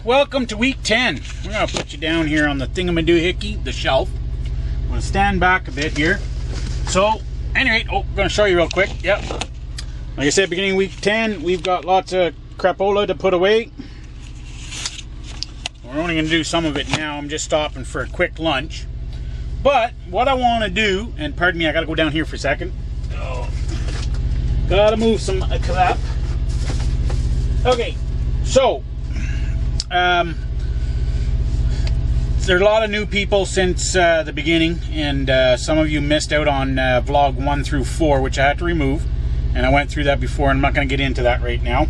welcome to week 10. We're going to put you down here on the thingamadoohickey, the shelf. I'm going to stand back a bit here. So, anyway, I'm going to show you real quick. Yep. Like I said, beginning of week 10, we've got lots of crapola to put away. We're only going to do some of it now. I'm just stopping for a quick lunch. But, what I want to do, and pardon me, I got to go down here for a second. Oh, got to move some crap. Okay, so, there are a lot of new people since the beginning, and some of you missed out on vlog 1 through 4, which I had to remove, and I went through that before, and I'm not going to get into that right now.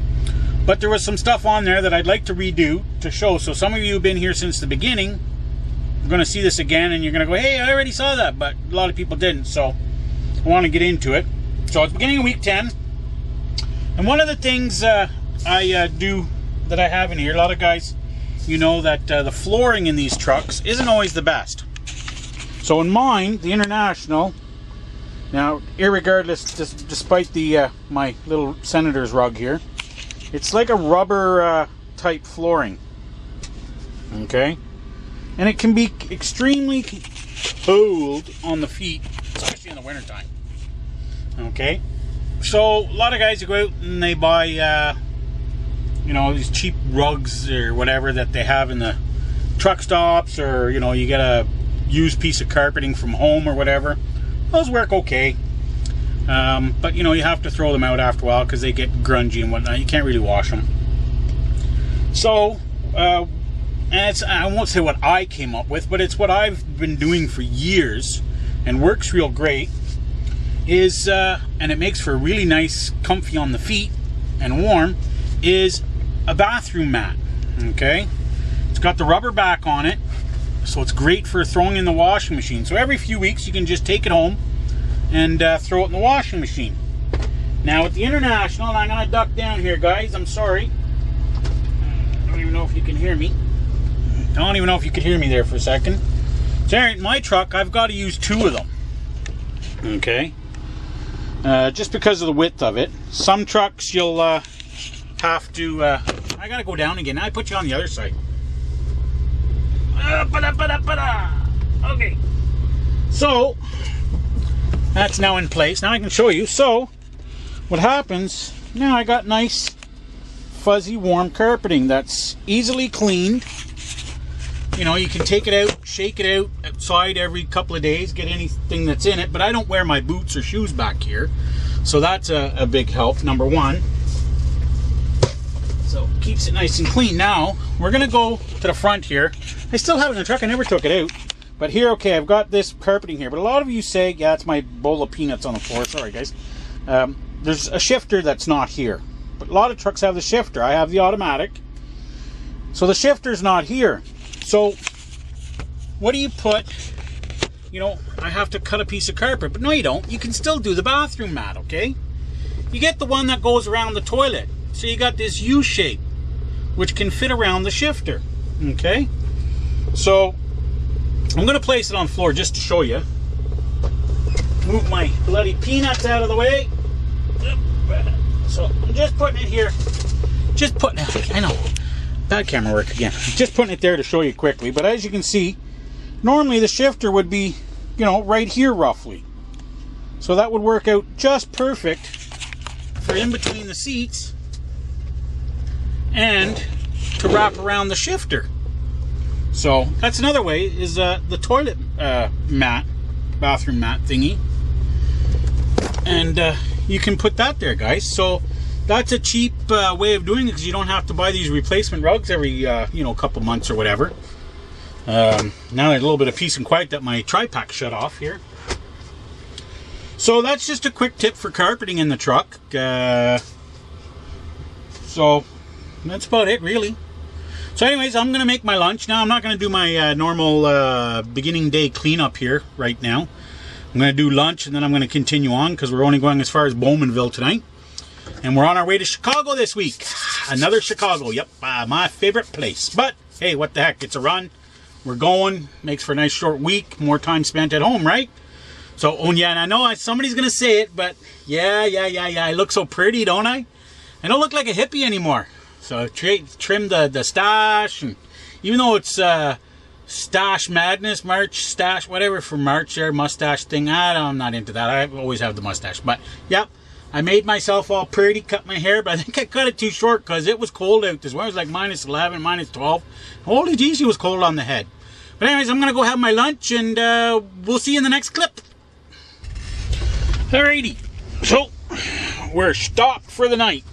But there was some stuff on there that I'd like to redo to show. So some of you have been here since the beginning, you're going to see this again, and you're going to go, hey, I already saw that, but a lot of people didn't, so I want to get into it. So it's beginning of week 10, and one of the things I do that I have in here, a lot of guys, you know that the flooring in these trucks isn't always the best. So in mine, the International, now irregardless, despite the my little Senator's rug here, it's like a rubber type flooring, okay, and it can be extremely cold on the feet, especially in the wintertime. Okay, so a lot of guys go out and they buy you know, these cheap rugs or whatever that they have in the truck stops, or you know, you get a used piece of carpeting from home or whatever. Those work okay, but you know, you have to throw them out after a while because they get grungy and whatnot. You can't really wash them. So and it's, I won't say what I came up with, but it's what I've been doing for years and works real great, is and it makes for really nice, comfy on the feet and warm, is a bathroom mat. Okay, it's got the rubber back on it, so it's great for throwing in the washing machine. So every few weeks you can just take it home and throw it in the washing machine. Now with the International, and I'm gonna duck down here, guys, I'm sorry, I don't even know if you can hear me. I don't even know if you could hear me there for a second. So in my truck, I've got to use 2 of them. Okay, just because of the width of it. Some trucks you'll have to, I gotta go down again. I put you on the other side. Okay, so that's now in place. Now I can show you. So what happens now, I got nice fuzzy warm carpeting that's easily cleaned. You know, you can take it out, shake it out outside every couple of days, get anything that's in it. But I don't wear my boots or shoes back here, so that's a big help, number one. So keeps it nice and clean. Now we're gonna go to the front here. I still have it in the truck, I never took it out. But here, okay, I've got this carpeting here. But a lot of you say, yeah, it's my bowl of peanuts on the floor. Sorry, guys. There's a shifter that's not here. But a lot of trucks have the shifter. I have the automatic. So the shifter's not here. So what do you put? You know, I have to cut a piece of carpet. But no, you don't. You can still do the bathroom mat, okay? You get the one that goes around the toilet. So you got this U shape, which can fit around the shifter, okay? So I'm gonna place it on the floor just to show you. Move my bloody peanuts out of the way. So I'm just putting it here. Just putting it, I know, bad camera work again. Just putting it there to show you quickly. But as you can see, normally the shifter would be, you know, right here roughly. So that would work out just perfect for in between the seats and to wrap around the shifter. So that's another way, is the toilet mat, bathroom mat thingy, and you can put that there, guys. So that's a cheap way of doing it, because you don't have to buy these replacement rugs every you know, couple months or whatever. Now there's a little bit of peace and quiet that my tri-pack shut off here. So that's just a quick tip for carpeting in the truck. So that's about it, really. So anyways, I'm gonna make my lunch now. I'm not gonna do my normal beginning day cleanup here right now. I'm gonna do lunch, and then I'm gonna continue on, because we're only going as far as Bowmanville tonight, and we're on our way to Chicago this week. Another Chicago, yep, my favorite place. But hey, what the heck, it's a run. We're going, makes for a nice short week, more time spent at home, right? So, oh yeah, and I know somebody's gonna say it, but yeah, I look so pretty, don't I? I don't look like a hippie anymore. So I trimmed the stash, and even though it's Stash Madness, March stash, whatever for March there, mustache thing, I'm not into that. I always have the mustache. But yep, I made myself all pretty, cut my hair, but I think I cut it too short because it was cold out this morning. It was like minus 11, minus 12. Holy geez, it was cold on the head. But anyways, I'm going to go have my lunch, and we'll see you in the next clip. Alrighty, so we're stopped for the night.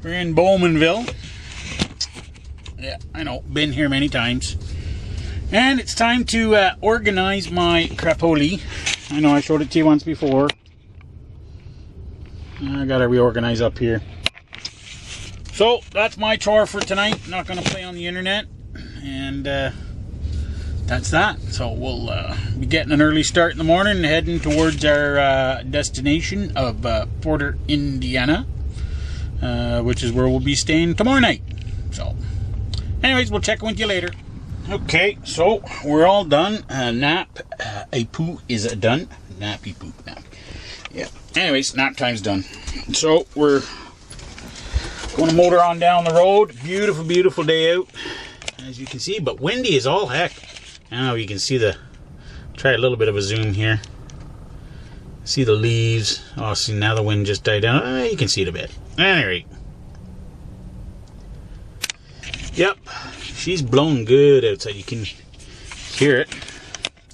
We're in Bowmanville. Yeah, I know, been here many times. And it's time to organize my crapoli. I know I showed it to you once before. I gotta reorganize up here. So that's my chore for tonight. Not gonna play on the internet. And that's that. So we'll be getting an early start in the morning and heading towards our destination of Porter, Indiana. Which is where we'll be staying tomorrow night. So anyways, we'll check in with you later. Okay, so we're all done. Nap a poo is done. Nappy poo. Nap. Yeah. Anyways, nap time's done. So we're going to motor on down the road. Beautiful, beautiful day out, as you can see, but windy as all heck. Now you can see try a little bit of a zoom here. See the leaves. Oh, see, now the wind just died down. You can see it a bit. Anyway. Yep. She's blowing good outside. You can hear it.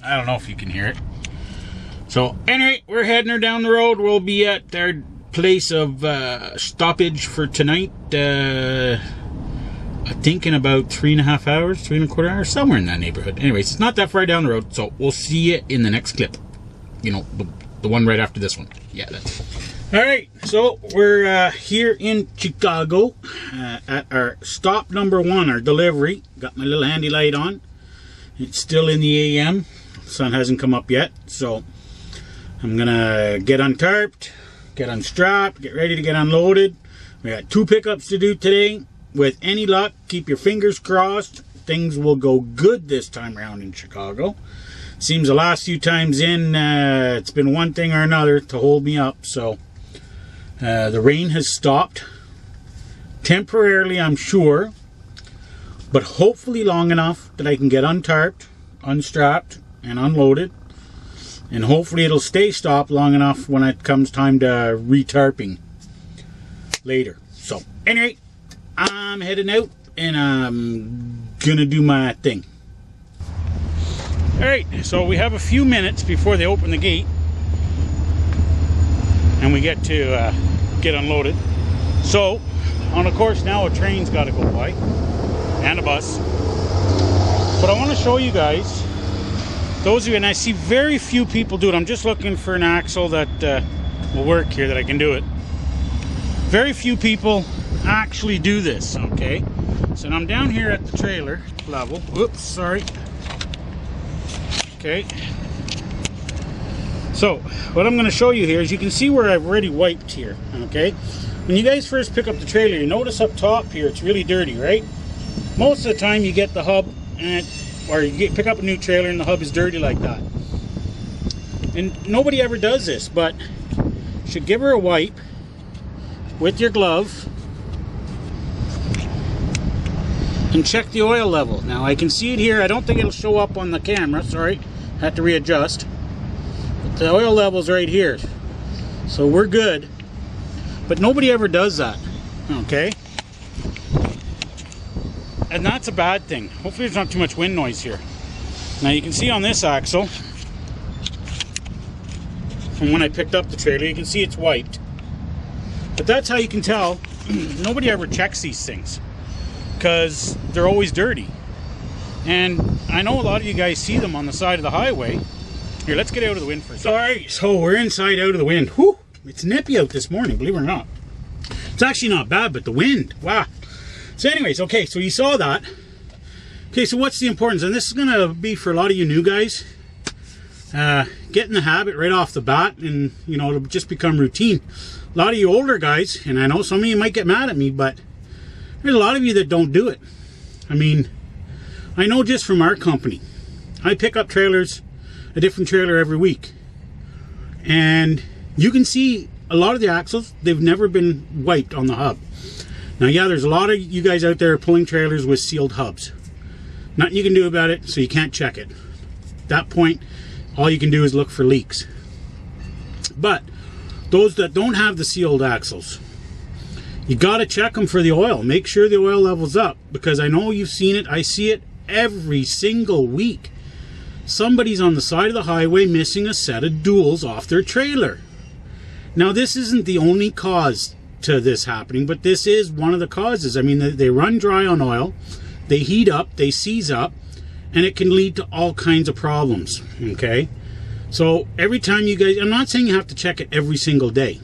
I don't know if you can hear it. So, anyway, we're heading her down the road. We'll be at our place of stoppage for tonight. I think in about 3.5 hours, 3.25 hours, somewhere in that neighborhood. Anyways, it's not that far down the road, so we'll see you in the next clip. You know, the one right after this one. Yeah, that's it. Alright, so we're here in Chicago at our stop number 1, our delivery. Got my little handy light on. It's still in the AM. Sun hasn't come up yet, so I'm gonna get untarped, get unstrapped, get ready to get unloaded. We got 2 pickups to do today. With any luck, keep your fingers crossed. Things will go good this time around in Chicago. Seems the last few times in, it's been one thing or another to hold me up, so the rain has stopped temporarily, I'm sure, but hopefully long enough that I can get untarped, unstrapped, and unloaded, and hopefully it'll stay stopped long enough when it comes time to retarping later. So anyway, I'm heading out and I'm gonna do my thing. Alright, so we have a few minutes before they open the gate and we get to get unloaded. So, on a course now, a train's got to go by and a bus. But I want to show you guys, those of you, and I see very few people do it. I'm just looking for an axle that will work here, that I can do it. Very few people actually do this, okay? So I'm down here at the trailer level. Whoops, sorry. Okay. So, what I'm going to show you here is you can see where I've already wiped here, okay? When you guys first pick up the trailer, you notice up top here, it's really dirty, right? Most of the time you get the hub, or you pick up a new trailer and the hub is dirty like that. And nobody ever does this, but you should give her a wipe with your glove and check the oil level. Now I can see it here. I don't think it'll show up on the camera, sorry. Had to readjust. But the oil level's right here. So we're good. But nobody ever does that. Okay? And that's a bad thing. Hopefully there's not too much wind noise here. Now you can see on this axle, from when I picked up the trailer, you can see it's wiped. But that's how you can tell nobody ever checks these things, because they're always dirty. And I know a lot of you guys see them on the side of the highway. Here, let's get out of the wind for a second. Alright, so we're inside out of the wind. Whew, it's nippy out this morning, believe it or not. It's actually not bad, but the wind, wow. So anyways, okay, so you saw that. Okay, so what's the importance? And this is going to be for a lot of you new guys. Get in the habit right off the bat, and, you know, it'll just become routine. A lot of you older guys, and I know some of you might get mad at me, but there's a lot of you that don't do it. I mean, I know just from our company, I pick up trailers, a different trailer every week. And you can see a lot of the axles, they've never been wiped on the hub. Now, yeah, there's a lot of you guys out there pulling trailers with sealed hubs. Nothing you can do about it, so you can't check it. At that point, all you can do is look for leaks. But those that don't have the sealed axles, you got to check them for the oil. Make sure the oil level's up, because I know you've seen it. I see it every single week. Somebody's on the side of the highway missing a set of duals off their trailer. Now, this isn't the only cause to this happening, but this is one of the causes. I mean, they run dry on oil, they heat up, they seize up, and it can lead to all kinds of problems, okay? So every time you guys, I'm not saying you have to check it every single day.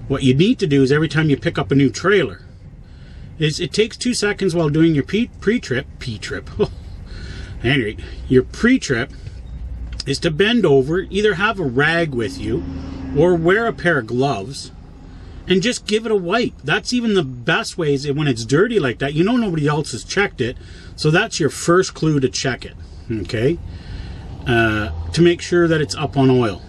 What you need to do is every time you pick up a new trailer, is it takes 2 seconds while doing your pre-trip, anyway, your pre-trip is to bend over, either have a rag with you or wear a pair of gloves and just give it a wipe. That's even the best way, is when it's dirty like that. You know nobody else has checked it, so that's your first clue to check it, okay? To make sure that it's up on oil.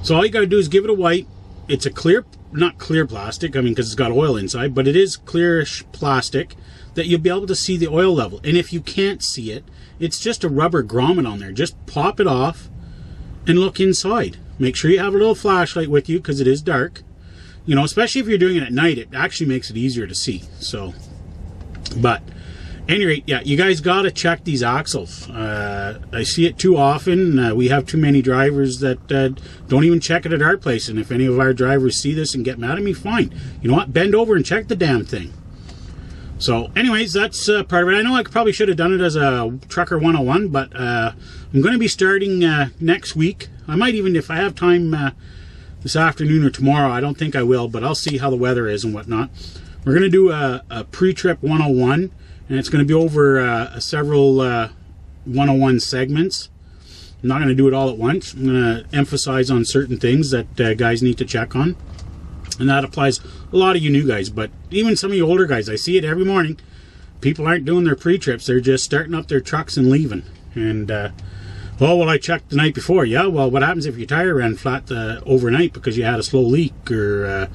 So all you got to do is give it a wipe. It's a clear, not clear plastic, I mean, because it's got oil inside, but it is clearish plastic that you'll be able to see the oil level. And if you can't see it, it's just a rubber grommet on there. Just pop it off and look inside. Make sure you have a little flashlight with you, because it is dark. You know, especially if you're doing it at night, it actually makes it easier to see. So, but anyway, yeah, you guys got to check these axles. I see it too often. We have too many drivers that don't even check it at our place. And if any of our drivers see this and get mad at me, fine. You know what? Bend over and check the damn thing. So anyways, that's part of it. I know I probably should have done it as a Trucker 101, but I'm going to be starting next week. I might even, if I have time this afternoon or tomorrow. I don't think I will, but I'll see how the weather is and whatnot. We're going to do a pre-trip 101, and it's going to be over several 101 segments. I'm not going to do it all at once. I'm going to emphasize on certain things that guys need to check on. And that applies a lot of you new guys, but even some of you older guys, I see it every morning. People aren't doing their pre-trips. They're just starting up their trucks and leaving. And, well, I checked the night before. Yeah, well, what happens if your tire ran flat overnight because you had a slow leak, or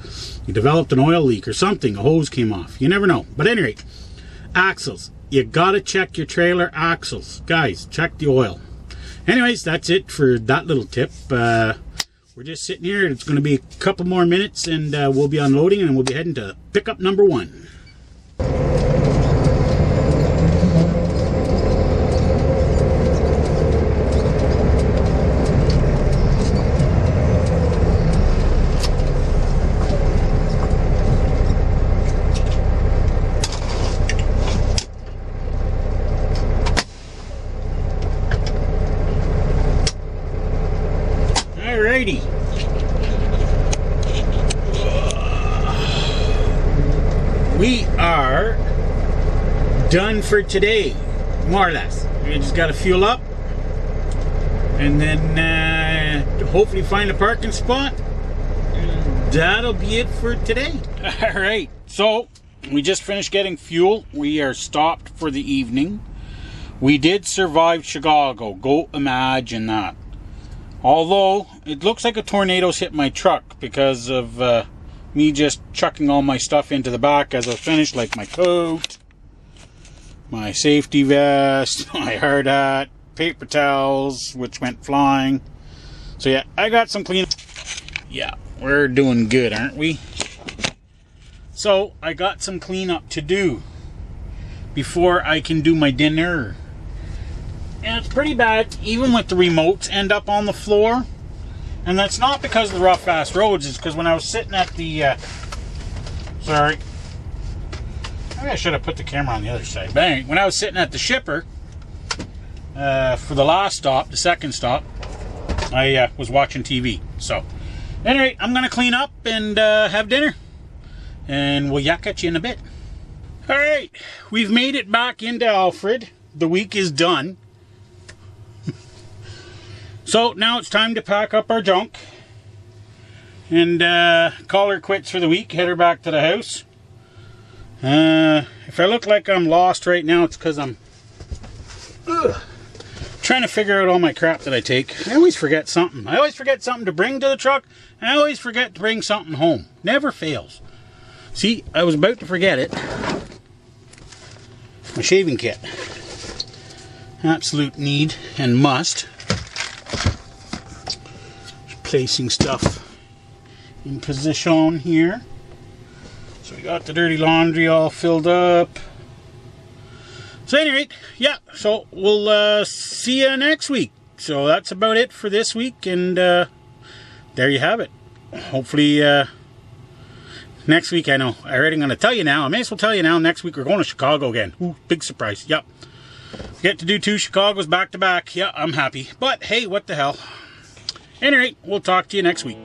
you developed an oil leak or something, a hose came off? You never know. But anyway, axles. You got to check your trailer axles. Guys, check the oil. Anyways, that's it for that little tip. We're just sitting here. It's going to be a couple more minutes, and we'll be unloading, and we'll be heading to pickup number 1. Alrighty. We are done for today, more or less. We just got to fuel up, and then hopefully find a parking spot. That'll be it for today. Alright, so we just finished getting fuel. We are stopped for the evening. We did survive Chicago. Go imagine that. Although, it looks like a tornado's hit my truck because of me just chucking all my stuff into the back as I finished, like my coat, my safety vest, my hard hat, paper towels, which went flying. So yeah, I got some clean. Yeah, we're doing good, aren't we? So, I got some cleanup to do before I can do my dinner. And it's pretty bad, even with the remotes end up on the floor. And that's not because of the rough ass roads, it's because when I was sitting at the sorry, maybe I should have put the camera on the other side. But anyway, when I was sitting at the shipper for the last stop, the second stop, I was watching TV. So anyway, I'm gonna clean up and have dinner, and we'll yak at you in a bit. Alright, we've made it back into Alfred. The week is done. So now it's time to pack up our junk and call her quits for the week, head her back to the house. If I look like I'm lost right now, it's because I'm trying to figure out all my crap that I take. I always forget something. I always forget something to bring to the truck, and I always forget to bring something home. Never fails. See, I was about to forget it. My shaving kit. Absolute need and must. Just placing stuff in position here. So we got the dirty laundry all filled up. So anyway, yeah, so we'll see you next week. So that's about it for this week, and there you have it. Hopefully next week, I know I already going to tell you now. I may as well tell you now. Next week we're going to Chicago again. Ooh, big surprise. Yep. Get to do 2 Chicagos back to back. Yeah, I'm happy. But hey, what the hell. Anyway, we'll talk to you next week.